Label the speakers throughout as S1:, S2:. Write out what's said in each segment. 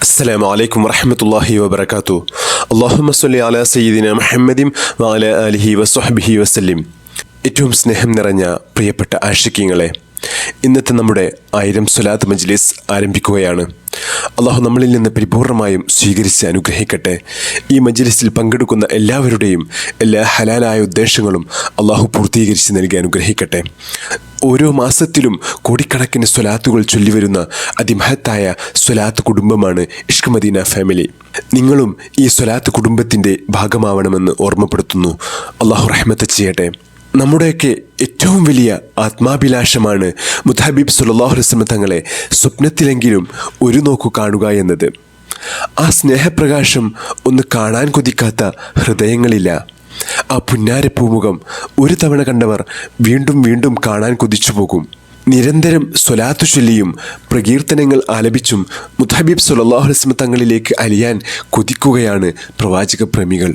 S1: അസ്സലാമു അലൈക്കും വറഹ്മത്തുള്ളാഹി വബറകാതുഹു. അല്ലാഹുമ്മ സ്വല്ലി അലാ സയ്യിദിന മുഹമ്മദിൻ വഅലാ ആലിഹി വസ്വഹ്ബിഹി വസല്ലിം. ഏറ്റവും സ്നേഹം നിറഞ്ഞ പ്രിയപ്പെട്ട ആശിക്കീങ്ങളെ, ഇന്നത്തെ നമ്മുടെ 1000 സ്വലാത്ത് മജ്ലിസ് ആരംഭിക്കുകയാണ്. അള്ളാഹു നമ്മളിൽ നിന്ന് പരിപൂർണമായും സ്വീകരിച്ച് അനുഗ്രഹിക്കട്ടെ. ഈ മജ്ലിസിൽ പങ്കെടുക്കുന്ന എല്ലാവരുടെയും എല്ലാ ഹലാലായ ഉദ്ദേശങ്ങളും അള്ളാഹു പൂർത്തീകരിച്ച് നൽകി അനുഗ്രഹിക്കട്ടെ. ഓരോ മാസത്തിലും കോടിക്കണക്കിന് സ്വലാത്തുകൾ ചൊല്ലിവരുന്ന അതിമഹത്തായ സ്വലാത്ത് കുടുംബമാണ് ഇഷ്ക് മദീന ഫാമിലി. നിങ്ങളും ഈ സ്വലാത്ത് കുടുംബത്തിൻ്റെ ഭാഗമാവണമെന്ന് ഓർമ്മപ്പെടുത്തുന്നു. അള്ളാഹു റഹ്മത്ത് ചെയ്യട്ടെ. നമ്മുടെയൊക്കെ ഏറ്റവും വലിയ ആത്മാഭിലാഷമാണ് മുത്തഹബീബ് സല്ലല്ലാഹു അലൈഹി വസല്ലം തങ്ങളെ സ്വപ്നത്തിലെങ്കിലും ഒരു നോക്കു കാണുക എന്നത്. ആ സ്നേഹപ്രകാശം ഒന്ന് കാണാൻ കൊതിക്കാത്ത ഹൃദയങ്ങളില്ല. ആ പുന്നാരപ്പൂമുഖം ഒരു തവണ കണ്ടവർ വീണ്ടും വീണ്ടും കാണാൻ കൊതിച്ചു പോകും. നിരന്തരം സ്വലാത്തു ചൊല്ലിയും പ്രകീർത്തനങ്ങൾ ആലപിച്ചും മുത്തഹബീബ് സല്ലല്ലാഹു അലൈഹി വസല്ലം തങ്ങളിലേക്ക് അലിയാൻ കൊതിക്കുകയാണ് പ്രവാചക പ്രേമികൾ.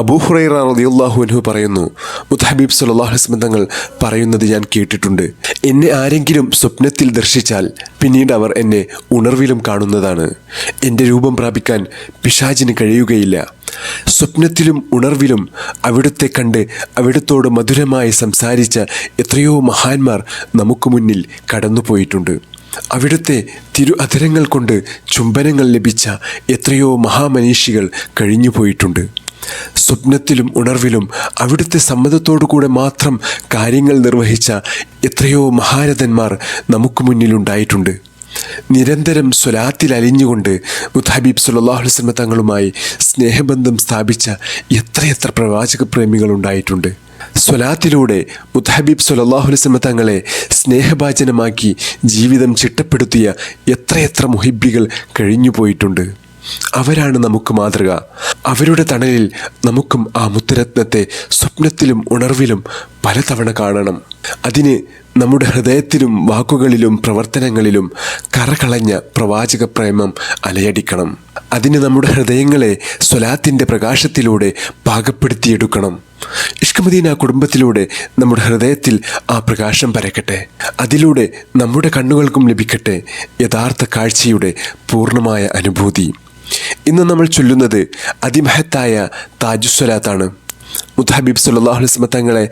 S1: അബൂ ഹുറൈറ റളിയല്ലാഹു അൻഹു പറയുന്നു, മുത്തഹബീബ് സല്ലല്ലാഹു അലൈഹി വസല്ലം തങ്ങൾ പറയുന്നത് ഞാൻ കേട്ടിട്ടുണ്ട്. എന്നെ ആരെങ്കിലും സ്വപ്നത്തിൽ ദർശിച്ചാൽ പിന്നീട് അവർ എന്നെ ഉണർവിലും കാണുന്നതാണ്. എൻ്റെ രൂപം പ്രാപിക്കാൻ പിശാചിന് കഴിയുകയില്ല. സ്വപ്നത്തിലും ഉണർവിലും അവിടുത്തെ കണ്ട് അവിടുത്തോട് മധുരമായി സംസാരിച്ച എത്രയോ മഹാന്മാർ നമുക്ക് മുന്നിൽ കടന്നുപോയിട്ടുണ്ട്. അവിടുത്തെ തിരു അധരങ്ങൾ കൊണ്ട് ചുംബനങ്ങൾ ലഭിച്ച എത്രയോ മഹാമനീഷികൾ കഴിഞ്ഞു പോയിട്ടുണ്ട്. സ്വപ്നത്തിലും ഉണർവിലും അവിടുത്തെ സമ്മതത്തോടുകൂടെ മാത്രം കാര്യങ്ങൾ നിർവഹിച്ച എത്രയോ മഹാരഥന്മാർ നമുക്ക് മുന്നിലുണ്ടായിട്ടുണ്ട്. നിരന്തരം സ്വലാത്തിൽ അലിഞ്ഞുകൊണ്ട് മുത്തഹബീബ് സല്ലല്ലാഹു അലൈഹി വസല്ലം തങ്ങളുമായി സ്നേഹബന്ധം സ്ഥാപിച്ച എത്രയെത്ര പ്രവാചക പ്രേമികളുണ്ടായിട്ടുണ്ട്. സ്വലാത്തിലൂടെ മുത്തഹബീബ് സല്ലല്ലാഹു അലൈഹി വസല്ലം തങ്ങളെ സ്നേഹഭാജനമാക്കി ജീവിതം ചിട്ടപ്പെടുത്തിയ എത്രയെത്ര മുഹിബ്ബികൾ കഴിഞ്ഞു പോയിട്ടുണ്ട്. അവരാണ് നമുക്ക് മാതൃക. അവരുടെ തണലിൽ നമുക്കും ആ മുത്തുരത്നത്തെ സ്വപ്നത്തിലും ഉണർവിലും പലതവണ കാണണം. അതിന് നമ്മുടെ ഹൃദയത്തിലും വാക്കുകളിലും പ്രവർത്തനങ്ങളിലും കറകളഞ്ഞ പ്രവാചക പ്രേമം അലയടിക്കണം. അതിന് നമ്മുടെ ഹൃദയങ്ങളെ സ്വലാത്തിൻ്റെ പ്രകാശത്തിലൂടെ പാകപ്പെടുത്തിയെടുക്കണം. ഇഷ്ക് മദീന കുടുംബത്തിലൂടെ നമ്മുടെ ഹൃദയത്തിൽ ആ പ്രകാശം പരക്കട്ടെ. അതിലൂടെ നമ്മുടെ കണ്ണുകൾക്കും ലഭിക്കട്ടെ യഥാർത്ഥ കാഴ്ചയുടെ പൂർണ്ണമായ അനുഭൂതി. ഇന്ന് നമ്മൾ ചൊല്ലുന്നത് അതിമഹത്തായ താജുസ്വലാത്താണ്. മുത്തഹബീബ് സല്ലല്ലാഹു അലൈഹി വസല്ലം തങ്ങളെ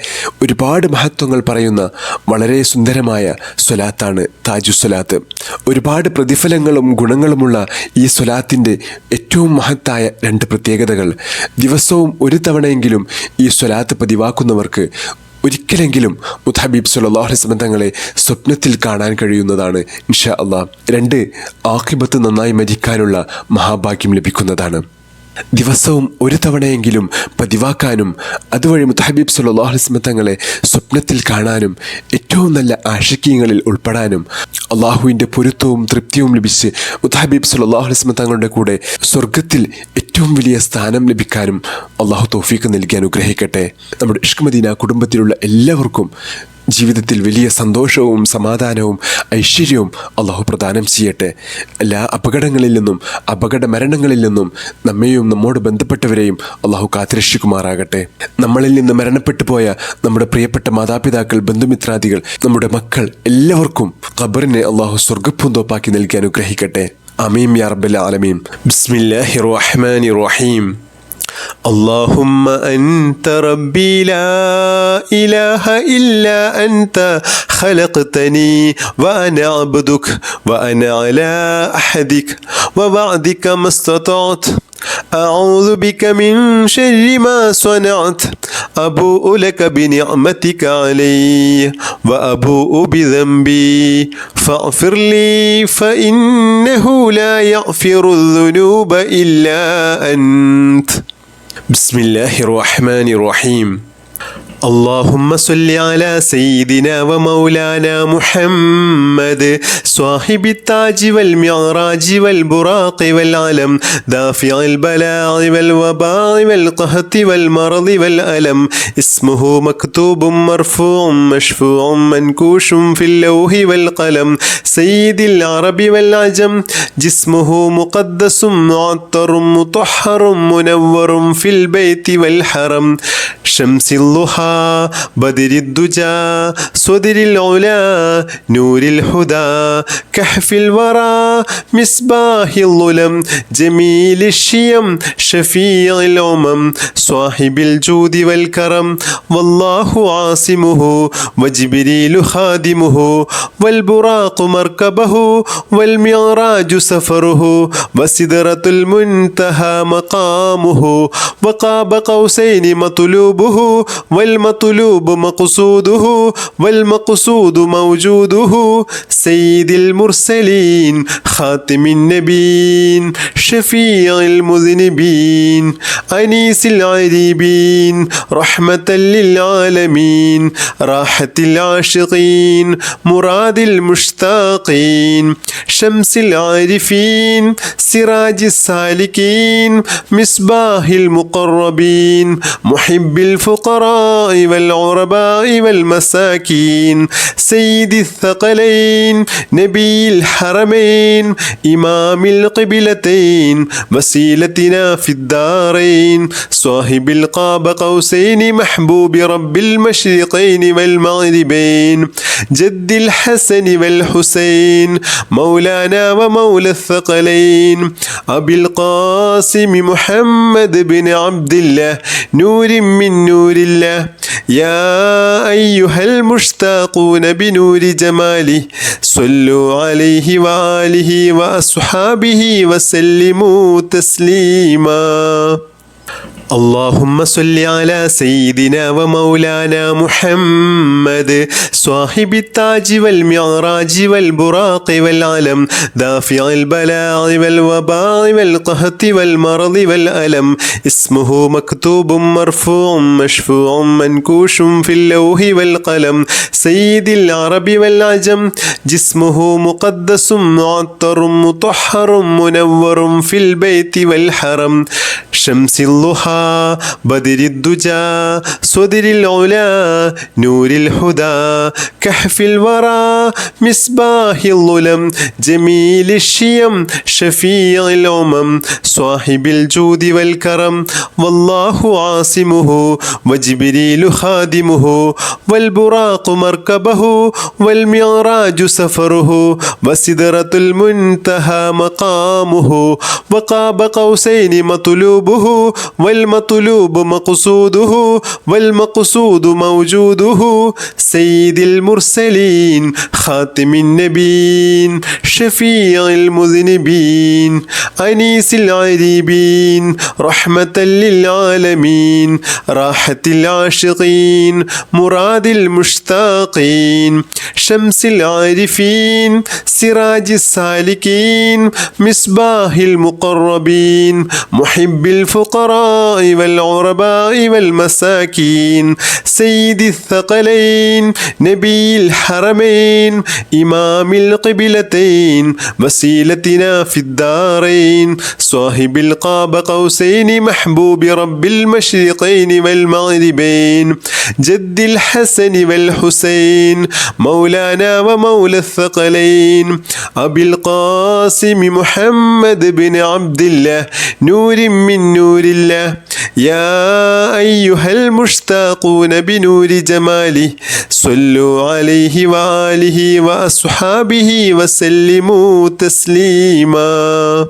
S1: ഒരുപാട് മഹത്വങ്ങൾ പറയുന്ന വളരെ സുന്ദരമായ സ്വലാത്താണ് താജുസ്വലാത്ത്. ഒരുപാട് പ്രതിഫലങ്ങളും ഗുണങ്ങളുമുള്ള ഈ സ്വലാത്തിൻ്റെ ഏറ്റവും മഹത്തായ 2 പ്രത്യേകതകൾ. ദിവസവും ഒരു തവണയെങ്കിലും ഈ സ്വലാത്ത് പതിവാക്കുന്നവർക്ക് ഒരിക്കലെങ്കിലും മുത്തഹബീബ് സല്ലല്ലാഹു അലൈഹി വസല്ലം തങ്ങളെ സ്വപ്നത്തിൽ കാണാൻ കഴിയുന്നതാണ് ഇൻഷാ അല്ലാഹ്. 2 ആഖിബത്ത് നന്നായി മരിക്കാനുള്ള മഹാഭാഗ്യം ലഭിക്കുന്നതാണ്. ദിവസവും ഒരു തവണയെങ്കിലും പതിവാക്കാനും അതുവഴി മുത്തഹബീബ് സല്ലല്ലാഹു അലൈഹി വസല്ലം തങ്ങളെ സ്വപ്നത്തിൽ കാണാനും ഏറ്റവും നല്ല ആശിക്കീങ്ങളിൽ ഉൾപ്പെടാനും അള്ളാഹുവിൻ്റെ പൊരുത്തവും തൃപ്തിയും ലഭിച്ച് മുത്തഹബീബ് സല്ലല്ലാഹു അലൈഹി വസല്ലം തങ്ങളുടെ കൂടെ സ്വർഗത്തിൽ ഏറ്റവും വലിയ സ്ഥാനം ലഭിക്കാനും അള്ളാഹു തൗഫീഖ് നൽകി അനുഗ്രഹിക്കട്ടെ. നമ്മുടെ ഇഷ്ക് മദീന കുടുംബത്തിലുള്ള എല്ലാവർക്കും ജീവിതത്തിൽ വലിയ സന്തോഷവും സമാധാനവും ഐശ്വര്യവും അള്ളാഹു പ്രദാനം ചെയ്യട്ടെ. എല്ലാ അപകടങ്ങളിൽ നിന്നും അപകട മരണങ്ങളിൽ നിന്നും നമ്മെയും നമ്മോട് ബന്ധപ്പെട്ടവരെയും അള്ളാഹു കാത്തുരക്ഷിക്കുമാറാകട്ടെ. നമ്മളിൽ നിന്ന് മരണപ്പെട്ടു പോയ നമ്മുടെ പ്രിയപ്പെട്ട മാതാപിതാക്കൾ, ബന്ധുമിത്രാദികൾ, നമ്മുടെ മക്കൾ എല്ലാവർക്കും ഖബറിനെ അള്ളാഹു സ്വർഗ്ഗപ്പൂന്തോപ്പാക്കി നൽകി അനുഗ്രഹിക്കട്ടെ. ആമീൻ യാ റബ്ബൽ ആലമീൻ. ബിസ്മില്ലാഹിർ റഹ്മാനിർ റഹീം. اللهم أنت ربي لا إله إلا أنت خلقتني وأنا عبدك وأنا على أحدك ووعدك ما استطعت أعوذ بك من شر ما صنعت أبوء لك بنعمتك علي وأبوء بذنبي فاغفر لي فإنه لا يغفر الذنوب إلا أنت. بسم الله الرحمن الرحيم. اللهم صل على سيدنا ومولانا محمد صاحب التاج والمعراج والبراق والعلم دافع البلاء والوباء والقهط والمرض والألم اسمه مكتوب مرفوع مشفوع منكوش في اللوح والقلم سيد العرب والعجم جسمه مقدس معطر مطهر منور في البيت والحرم شمس الضحى بدر الدجى صدر العلا نور الهدى كهف الورى مصباح الظلم جميل الشيم شفيع الأمم صاحب الجود والكرم والله عاصمه وجبريل خادمه والبراق مركبه والمعراج سفره وسدرة المنتهى مقامه وقاب قوسين مطلوبه والمطلوب مقصوده والمقصود موجوده سيد المرسلين خاتم النبيين شفيع المذنبين أنيس العريبين رحمة للعالمين راحة العاشقين مراد المشتاقين شمس العارفين سراج السالكين مصباح المقربين محب الفقراء والعرباء والمساكين سيد الثقلين نبي الحرمين إمام القبلتين وسيلتنا في الدارين صاحب القاب قوسين محبوب رب المشرقين والمغربين جد الحسن والحسين مولانا ومولى الثقلين أبي القاسم محمد بن عبد الله نور من نور الله يا أيها المشتاقون بنور جماله صلوا عليه وآله وأصحابه وسلموا تسليما اللهم صل على سيدنا ومولانا محمد صاحب التاج والمعراج والبراق والعلم دافع البلاء والوباء والقهط والمرض والألم اسمه مكتوب مرفوع مشفوع منكوش في اللوح والقلم سيد العرب والعجم جسمه مقدس معطر مطهر منور في البيت والحرم شمس الضحى بدر الدجى صدر العلا نور الهدى كهف الورى مصباح الظلم جميل الشيم شفيع الأمم صاحب الجود والكرم والله عاصمه وجبريل خادمه والبراق مركبه والمعراج سفره وسدرة المنتهى مقامه وقاب قوسين مطلوبه والمطلوب مقصوده والمقصود موجوده سيد المرسلين خاتم النبيين شفيع المذنبين أنيس العريبين رحمة للعالمين راحة العاشقين مراد المشتاقين شمس العارفين سراج السالكين مصباح المقربين محب الفقراء والعرباء والمساكين سيد الثقلين نبي الحرمين إمام القبلتين وسيلتنا في الدارين صاحب القاب قوسين محبوب رب المشرقين والمغربين جد الحسن والحسين مولانا ومولى الثقلين أبي القاسم محمد بن عبد الله نور من نور الله يا أيها المشتاقون بنور جماله صلوا عليه وآله وأصحابه وسلموا تسليما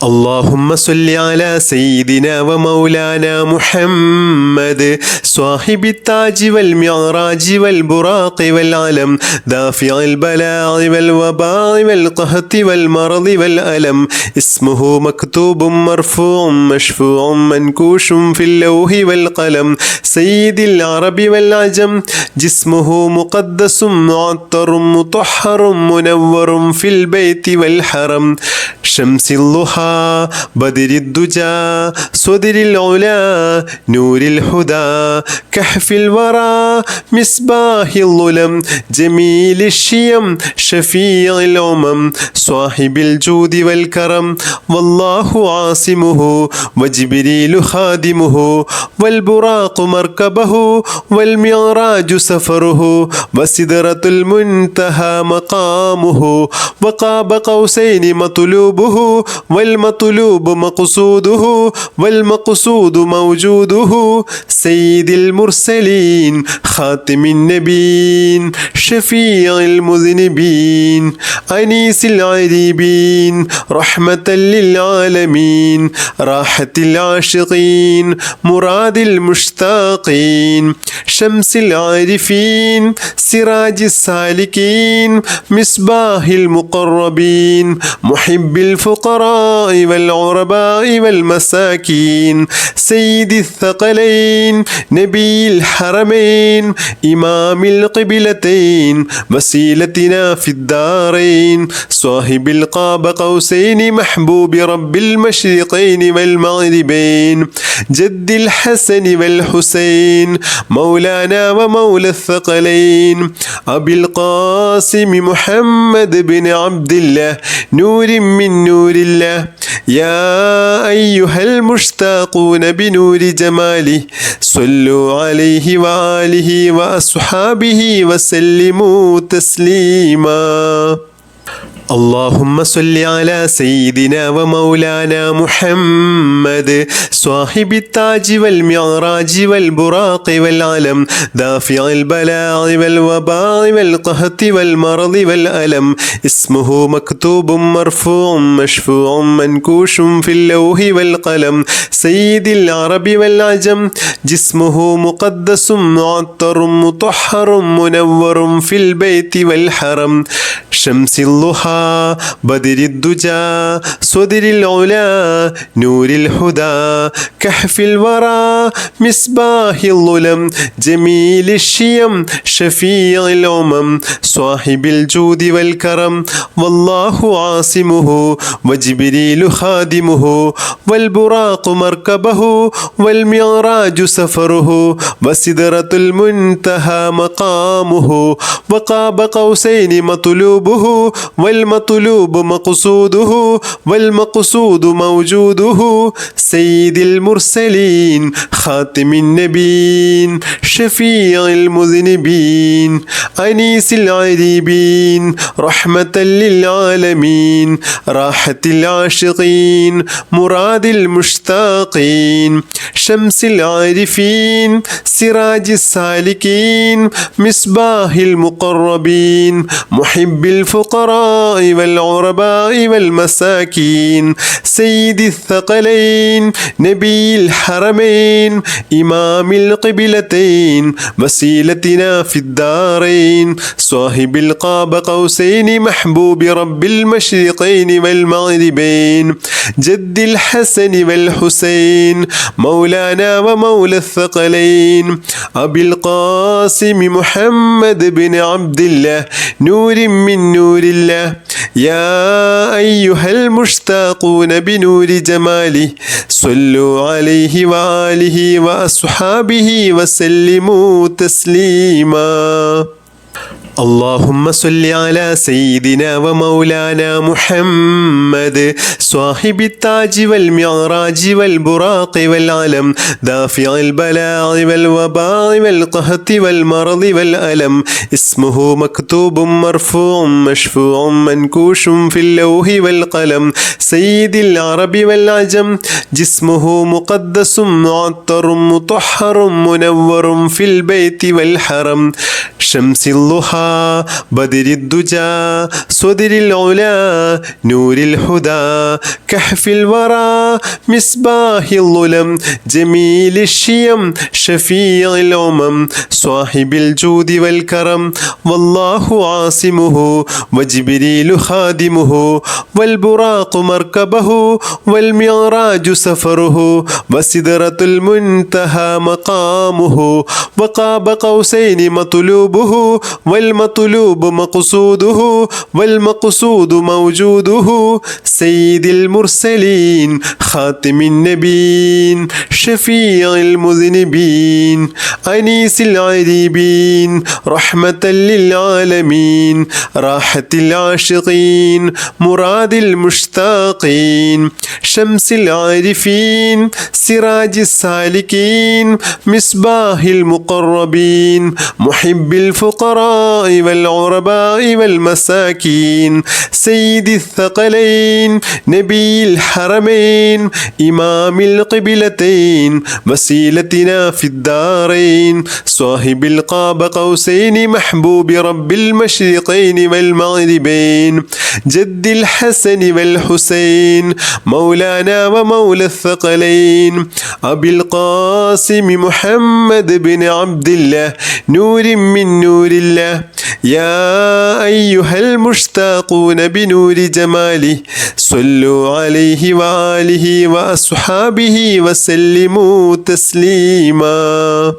S1: اللهم صل على سيدنا ومولانا محمد صاحب التاج والمعراج والبراق والعلم دافع البلاء والوباء والقهط والمرض والألم اسمه مكتوب مرفوع مشفوع منكوش في اللوح والقلم سيد العرب والعجم جسمه مقدس معطر مطهر منور في البيت والحرم شمس الضحى بدر الدجى صدر العلا نور الهدى كهف الورى مصباح الظلم جميل الشيم شفيع الأمم صاحب الجود والكرم والله عاصمه وجبريل خادمه والبراق مركبه والمعراج سفره وسدرة المنتهى مقامه وقاب قوسين مطلوبه والمطلوب مقصوده والمقصود موجوده سيد المرسلين خاتم النبيين شفيع المذنبين أنيس العريبين رحمة للعالمين راحة العاشقين مراد المشتاقين شمس العارفين سراج السالكين مصباح المقربين محب الفقراء والعرباء والمساكين سيد الثقلين نبي الحرمين إمام القبلتين وسيلتنا في الدارين صاحب القاب قوسين محبوب رب المشرقين والمغربين جد الحسن والحسين مولانا ومولى الثقلين أبي القاسم محمد بن عبد الله نور من نور الله يا أيها المشتاقون بنور جماله صلوا عليه وآله وأصحابه وسلموا تسليما اللهم صل على سيدنا ومولانا محمد صاحب التاج والمعراج والبراق والعلم دافع البلاء والوباء والقهط والمرض والألم اسمه مكتوب مرفوع مشفوع منكوش في اللوح والقلم سيد العرب والعجم جسمه مقدس معطر مطهر منور في البيت والحرم شمس الضحى بدر الدجى صدر العلا نور الهدى كهف الورى مصباح الظلم جميل الشيم شفيع الأمم صاحب الجود والكرم والله عاصمه وجبريل خادمه والبراق مركبه والمعراج سفره وسدرة المنتهى مقامه وقاب قوسين مطلوبه والمطلوب مقصوده والمقصود موجوده سيد المرسلين خاتم النبيين شفيع المذنبين أنيس العريبين رحمة للعالمين راحة العاشقين مراد المشتاقين شمس العارفين سراج السالكين مصباح المقربين محب الفقراء والعرباء والمساكين سيد الثقلين نبي الحرمين إمام القبلتين وسيلتنا في الدارين صاحب القاب قوسين محبوب رب المشرقين والمغربين جد الحسن والحسين مولانا ومولى الثقلين أبي القاسم محمد بن عبد الله نور من نور الله يا أيها المشتاقون بنور جماله صلوا عليه وآله وأصحابه وسلموا تسليما اللهم صل على سيدنا ومولانا محمد صاحب التاج والمعراج والبراق والعلم دافع البلاء والوباء والقهط والمرض والألم اسمه مكتوب مرفوع مشفوع منكوش في اللوح والقلم سيد العرب والعجم جسمه مقدس معطر مطهر منور في البيت والحرم شمس الضحى بدر الدجى صدر العلا نور الهدى كهف الورى مصباح الظلم جميل الشيم شفيع الأمم صاحب الجود والكرم والله عاصمه وجبريل خادمه والبراق مركبه والمعراج سفره وسدرة المنتهى مقامه وقاب قوسين مطلوبه والمطلوب مقصوده والمقصود موجوده سيد المرسلين خاتم النبيين شفيع المذنبين أنيس العريبين رحمة للعالمين راحة العاشقين مراد المشتاقين شمس العارفين سراج السالكين مصباح المقربين محب الفقراء الفقراء والغرباء والمساكين سيد الثقلين نبي الحرمين إمام القبلتين وسيلتنا في الدارين صاحب القاب قوسين محبوب رب المشرقين والمغربين جد الحسن والحسين مولانا ومولى الثقلين أبي القاسم محمد بن عبد الله نور من نور الله يا أيها المشتاقون بنور جماله صلوا عليه وآله وأصحابه وسلموا تسليما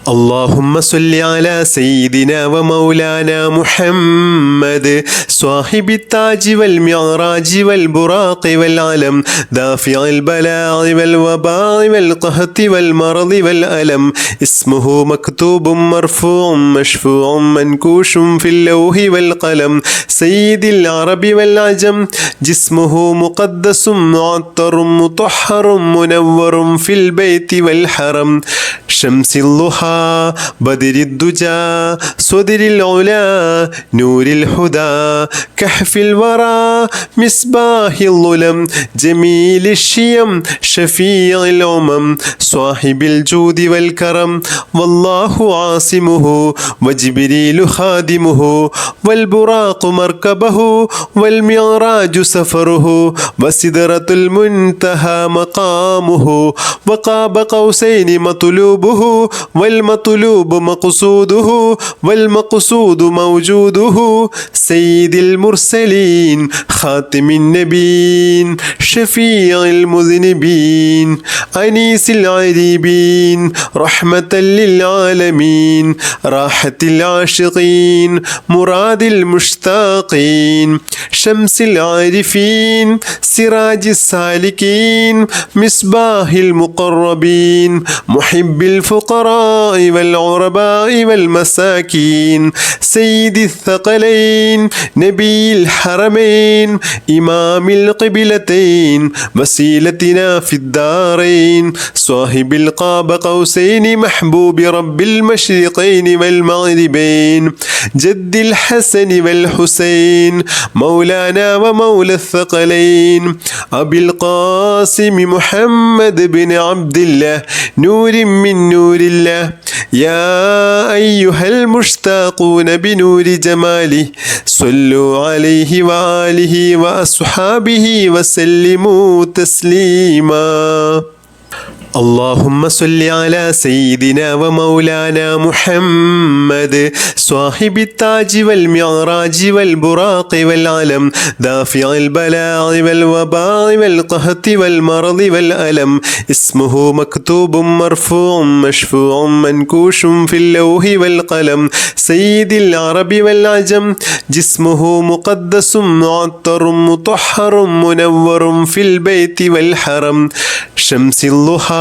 S1: اللهم صل على سيدنا ومولانا محمد صاحب التاج والمعراج والبراق والعلم دافع البلاء والوباء والقهط والمرض والألم اسمه مكتوب مرفوع مشفوع منكوش في اللوح والقلم سيد العرب والعجم جسمه مقدس معطر مطهر منور في البيت والحرم شمس الضحى بدر الدجى صدر العلا نور الهدى كهف الورى مصباح الظلم جميل الشيم شفيع الأمم صاحب الجود والكرم والله عاصمه وجبريل خادمه والبراق مركبه والمعراج سفره وسدرة المنتهى مقامه وقاب قوسين مطلوبه والمطلوب مقصوده والمقصود موجوده سيد المرسلين خاتم النبيين شفيع المذنبين أنيس العريبين رحمة للعالمين راحة العاشقين مراد المشتاقين شمس العارفين سراج السالكين مصباح المقربين محب الفقراء والغرباء والمساكين سيد الثقلين نبي الحرمين إمام القبلتين وسيلتنا في الدارين صاحب القاب قوسين محبوب رب المشرقين والمغربين جد الحسن والحسين مولانا ومولى الثقلين أبي القاسم محمد بن عبد الله نور من نور الله يا أيها المشتاقون بنور جماله صلوا عليه وآله وأصحابه وسلموا تسليما اللهم صل على سيدنا ومولانا محمد صاحب التاج والمعراج والبراق والعلم دافع البلاء والوباء والقهط والمرض والألم اسمه مكتوب مرفوع مشفوع منكوش في اللوح والقلم سيد العرب والعجم جسمه مقدس معطر مطهر منور في البيت والحرم شمس الضحى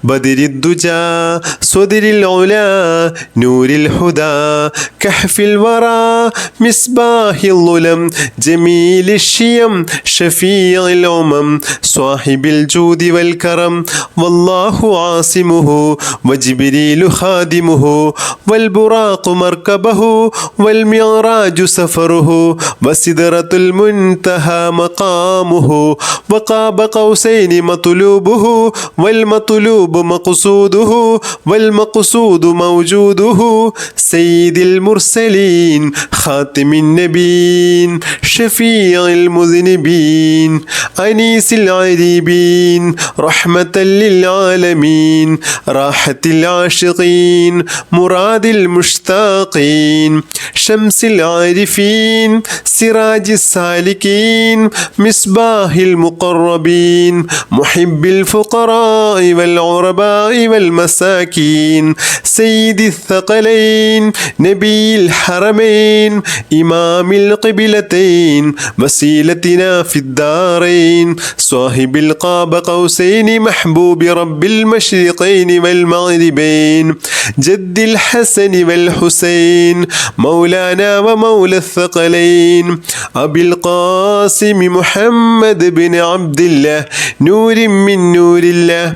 S1: بدر الدجى صدر العلا نور الهدى كهف الورى مصباح الظلم جميل الشيم شفيع الأمم صاحب الجود والكرم والله عاصمه وجبريل خادمه والبراق مركبه والمعراج سفره وسدرة المنتهى مقامه وقاب قوسين مطلوبه والمطلوب مقصوده والمقصود موجوده سيد المرسلين خاتم النبيين شفيع المذنبين أنيس العريبين رحمة للعالمين راحة العاشقين مراد المشتاقين شمس العارفين سراج السالكين مصباح المقربين محب الفقراء والغرباء والمساكين سيد الثقلين نبي الحرمين إمام القبلتين وسيلتنا في الدارين صاحب القاب قوسين محبوب رب المشرقين والمغربين جد الحسن والحسين مولانا ومولى الثقلين أبي القاسم محمد بن عبد الله نور من نور الله